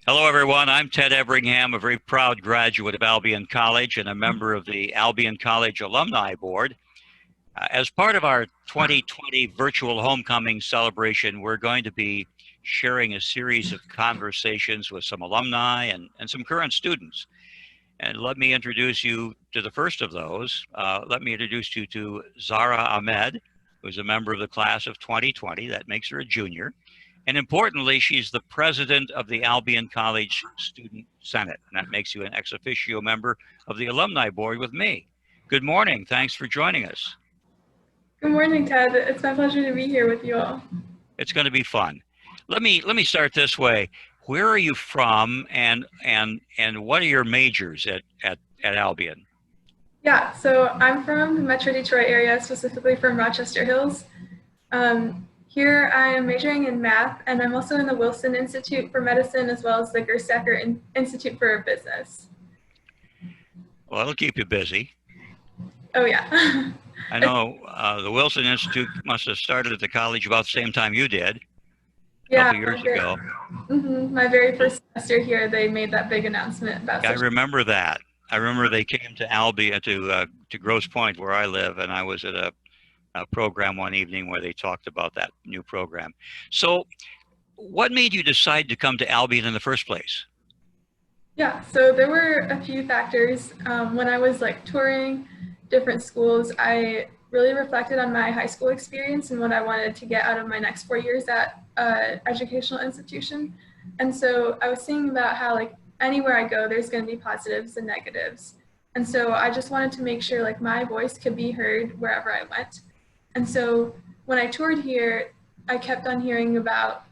Hello, everyone. I'm Ted Everingham, a very proud graduate of Albion College and a member of the Albion College Alumni Board. As part of our 2020 virtual homecoming celebration, we're going to be sharing a series of conversations with some alumni and some current students. And let me introduce you to the first of those. Let me introduce you to Zahra Ahmed, who's a member of the class of 2020. That makes her a junior. And importantly, she's the president of the Albion College Student Senate. And that makes you an ex officio member of the alumni board with me. Good morning. Thanks for joining us. Good morning, Ted. It's my pleasure to be here with you all. It's going to be fun. Let me start this way. Where are you from, and what are your majors at Albion? Yeah, so I'm from the Metro Detroit area, specifically from Rochester Hills. Here I am majoring in math, and I'm also in the Wilson Institute for Medicine as well as the Gerstacker Institute for Business. Well, it'll keep you busy. Oh, yeah. I know the Wilson Institute must have started at the college about the same time you did, a couple years ago. My very first semester here, they made that big announcement about. I remember that. I remember they came to Albion, to Grosse Pointe, where I live, and I was at a program one evening where they talked about that new program. So what made you decide to come to Albion in the first place? Yeah, so there were a few factors. When I was touring different schools, I really reflected on my high school experience and what I wanted to get out of my next 4 years at educational institution. And so I was thinking about how anywhere I go, there's going to be positives and negatives. And so I just wanted to make sure my voice could be heard wherever I went. And so when I toured here, I kept on hearing about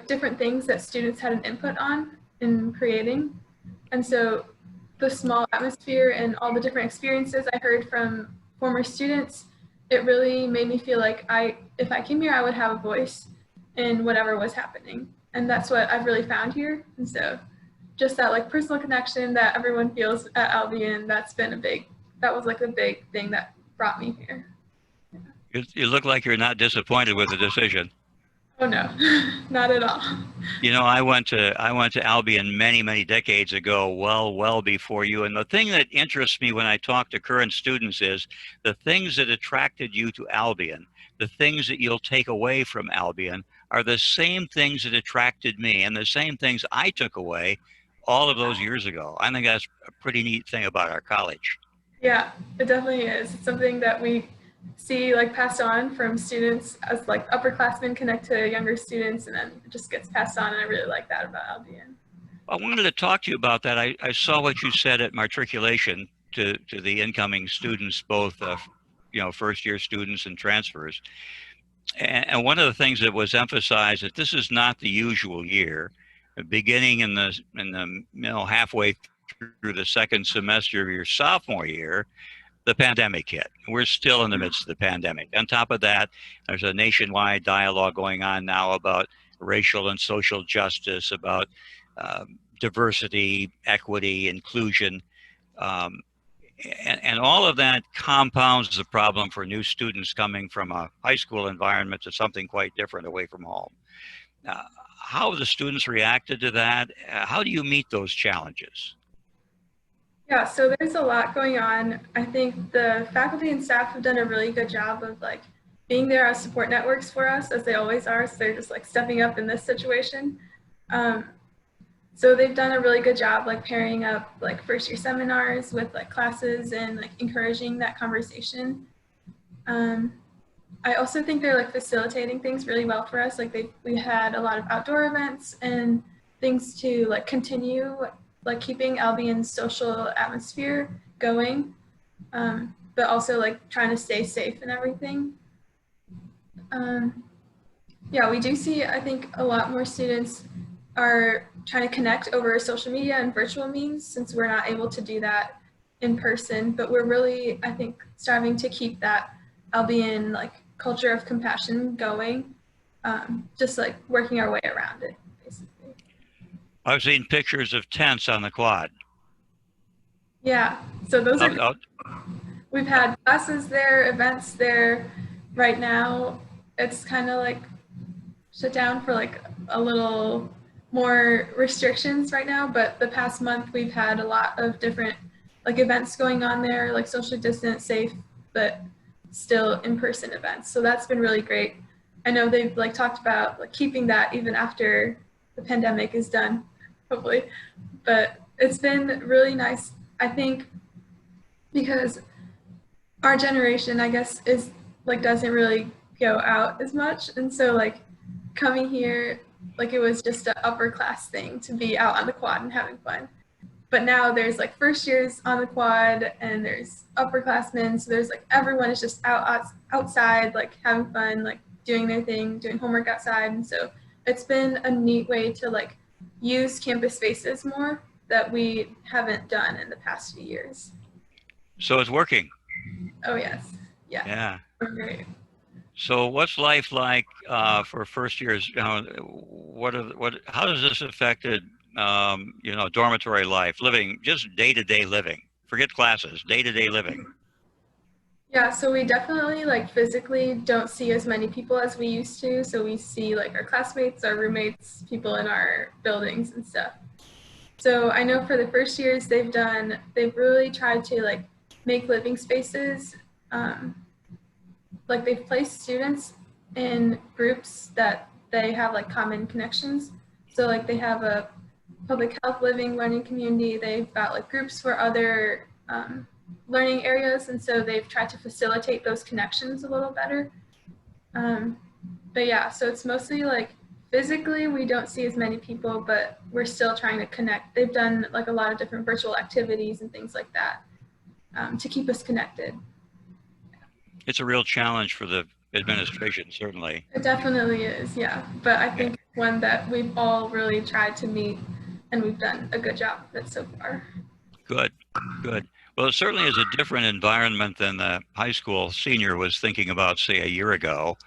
different things that students had an input on in creating. And so the small atmosphere and all the different experiences I heard from former students, it really made me feel like if I came here, I would have a voice in whatever was happening. And that's what I've really found here. And so just that personal connection that everyone feels at Albion, that was the big thing that brought me here. You look like you're not disappointed with the decision. Oh no, not at all. You know, I went to Albion many decades ago, well before you. And the thing that interests me when I talk to current students is the things that attracted you to Albion, the things that you'll take away from Albion are the same things that attracted me and the same things I took away all of those years ago. I think that's a pretty neat thing about our college. Yeah, it definitely is. It's something that we see passed on from students as upperclassmen connect to younger students, and then it just gets passed on, and I really like that about Albion. I wanted to talk to you about that. I saw what you said at matriculation to the incoming students, both first year students and transfers. And one of the things that was emphasized that this is not the usual year. Beginning in the halfway through the second semester of your sophomore year, the pandemic hit. We're still in the midst of the pandemic. On top of that, there's a nationwide dialogue going on now about racial and social justice, about diversity, equity, inclusion. And all of that compounds the problem for new students coming from a high school environment to something quite different away from home. How have the students reacted to that? How do you meet those challenges? Yeah, so there's a lot going on. I think the faculty and staff have done a really good job of being there as support networks for us, as they always are. So they're just stepping up in this situation. So they've done a really good job pairing up first year seminars with classes and encouraging that conversation. I also think they're facilitating things really well for us. We had a lot of outdoor events and things to continue keeping Albion's social atmosphere going, but also trying to stay safe and everything. Yeah, we do see, I think, a lot more students are trying to connect over social media and virtual means, since we're not able to do that in person, but we're really, I think, striving to keep that Albion culture of compassion going, just working our way around it, basically. I've seen pictures of tents on the quad. Yeah, so those are, we've had classes there, events there. Right now, it's kind of shut down for a little more restrictions right now, but the past month we've had a lot of different like events going on there, like socially distant, safe, but still in-person events. So that's been really great. I know they've like talked about like keeping that even after the pandemic is done, hopefully. But it's been really nice, I think, because our generation, I guess, is like doesn't really go out as much, and so like coming here, like it was just an upper class thing to be out on the quad and having fun. But now there's like first years on the quad and there's upperclassmen, so there's like everyone is just outside like having fun, like doing their thing, doing homework outside. And so it's been a neat way to like use campus spaces more that we haven't done in the past few years. So it's working. Oh yes, yeah, Yeah. great. So what's life like for first years? How does this affected, dormitory life, living, just day-to-day living? Forget classes, day-to-day living. Yeah, so we definitely like physically don't see as many people as we used to. So we see like our classmates, our roommates, people in our buildings and stuff. So I know for the first years they've really tried to like make living spaces, like they've placed students in groups that they have like common connections. So like they have a public health living learning community, they've got like groups for other learning areas, and so they've tried to facilitate those connections a little better. But yeah, so it's mostly like physically we don't see as many people, but we're still trying to connect. They've done like a lot of different virtual activities and things like that to keep us connected. It's a real challenge for the administration, certainly. It definitely is, yeah. But I Yeah. think it's one that we've all really tried to meet, and we've done a good job of it so far. Good, good. Well, it certainly is a different environment than the high school senior was thinking about, say, a year ago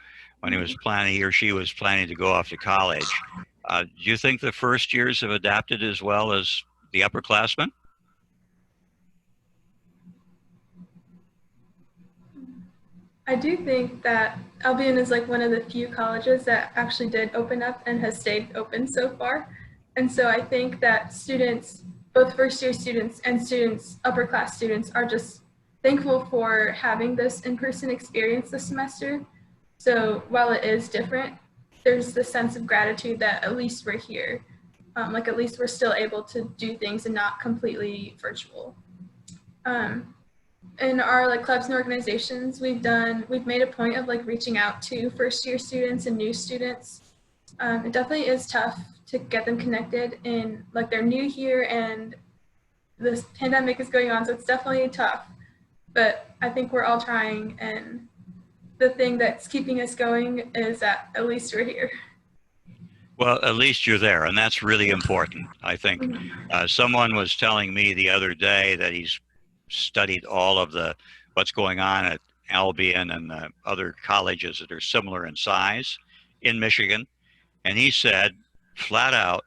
when he or she was planning to go off to college. Do you think the first years have adapted as well as the upperclassmen? I do think that Albion is like one of the few colleges that actually did open up and has stayed open so far. And so I think that students, both first year students and students, upper class students, are just thankful for having this in-person experience this semester. So while it is different, there's the sense of gratitude that at least we're here. Like at least we're still able to do things and not completely virtual. In our like clubs and organizations, we've made a point of like reaching out to first year students and new students. It definitely is tough to get them connected in like they're new here and this pandemic is going on, so it's definitely tough. But I think we're all trying, and the thing that's keeping us going is that at least we're here. Well, at least you're there, and that's really important. I think someone was telling me the other day that he's studied all of what's going on at Albion and the other colleges that are similar in size in Michigan, and he said flat out,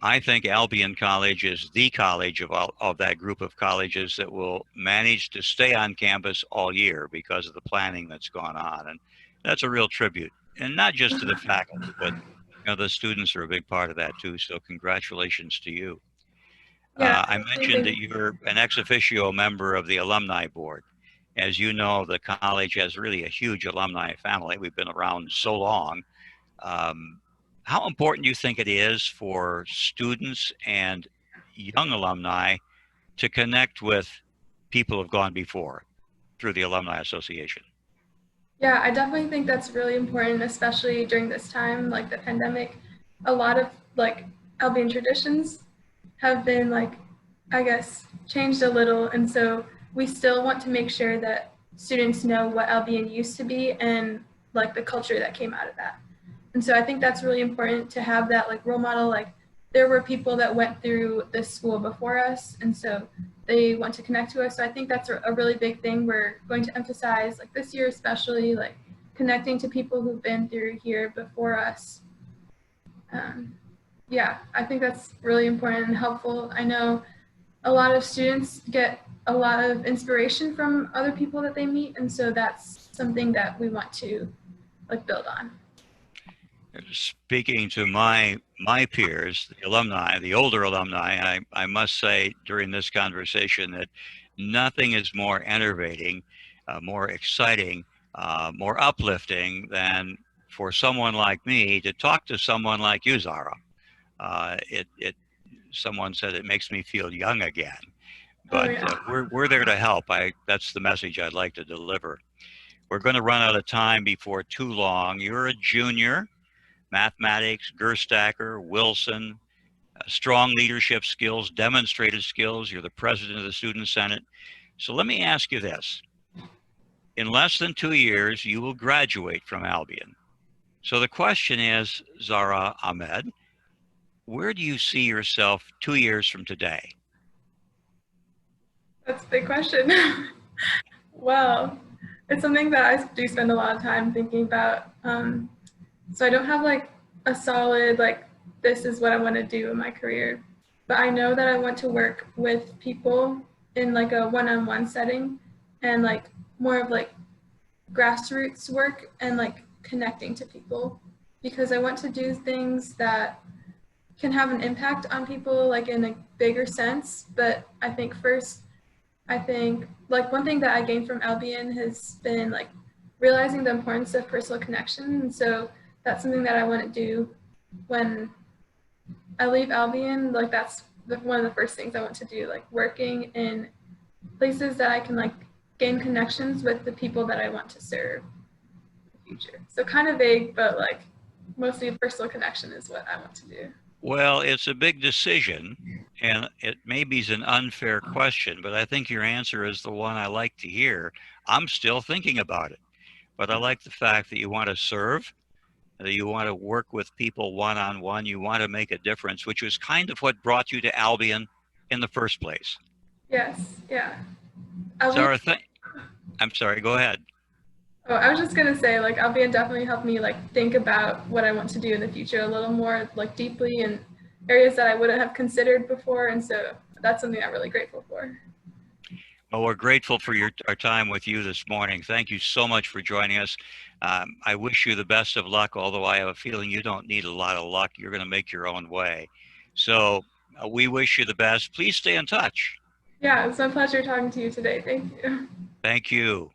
I think Albion College is the college of that group of colleges that will manage to stay on campus all year because of the planning that's gone on, and that's a real tribute, and not just to the faculty, but the students are a big part of that too. So congratulations to you. Yeah, I mentioned that you're an ex officio member of the alumni board. As you know, the college has really a huge alumni family. We've been around so long. Um, how important do you think it is for students and young alumni to connect with people who've gone before through the Alumni Association? Yeah, I definitely think that's really important, especially during this time, like the pandemic. A lot of like Albion traditions have been like, I guess, changed a little. And so we still want to make sure that students know what Albion used to be and like the culture that came out of that. And so I think that's really important to have that like role model. Like there were people that went through this school before us, and so they want to connect to us. So I think that's a really big thing we're going to emphasize, like this year especially, like connecting to people who've been through here before us. Yeah, I think that's really important and helpful. I know a lot of students get a lot of inspiration from other people that they meet, and so that's something that we want to like build on. Speaking to my peers, the alumni, the older alumni, I must say during this conversation that nothing is more enervating, more exciting, more uplifting than for someone like me to talk to someone like you, Zahra. Someone said it makes me feel young again, Oh but yeah. we're there to help. That's the message I'd like to deliver. We're going to run out of time before too long. You're a junior, mathematics, Gerstacker, Wilson, strong leadership skills, demonstrated skills. You're the president of the Student Senate. So let me ask you this. In less than 2 years, you will graduate from Albion. So the question is, Zahra Ahmed, where do you see yourself 2 years from today? That's a big question. Well, it's something that I do spend a lot of time thinking about. So I don't have like a solid, like, this is what I want to do in my career. But I know that I want to work with people in like a one-on-one setting and like more of like grassroots work and like connecting to people because I want to do things that can have an impact on people like in a bigger sense. But I think first, I think like one thing that I gained from Albion has been like realizing the importance of personal connection. And so that's something that I want to do when I leave Albion. Like that's one of the first things I want to do, like working in places that I can like gain connections with the people that I want to serve in the future. So kind of vague, but like mostly personal connection is what I want to do. Well, it's a big decision, and it maybe is an unfair question, but I think your answer is the one I like to hear. I'm still thinking about it, but I like the fact that you want to serve, that you want to work with people one-on-one, you want to make a difference, which was kind of what brought you to Albion in the first place. Yes, yeah. Albion, Zahra, I'm sorry, go ahead. oh, I was just gonna say, like, Albion definitely helped me like think about what I want to do in the future a little more like deeply in areas that I wouldn't have considered before, and so that's something I'm really grateful for. Well, we're grateful for our time with you this morning. Thank you so much for joining us. I wish you the best of luck, although I have a feeling you don't need a lot of luck. You're going to make your own way. So we wish you the best. Please stay in touch. Yeah, it's my pleasure talking to you today. Thank you. Thank you.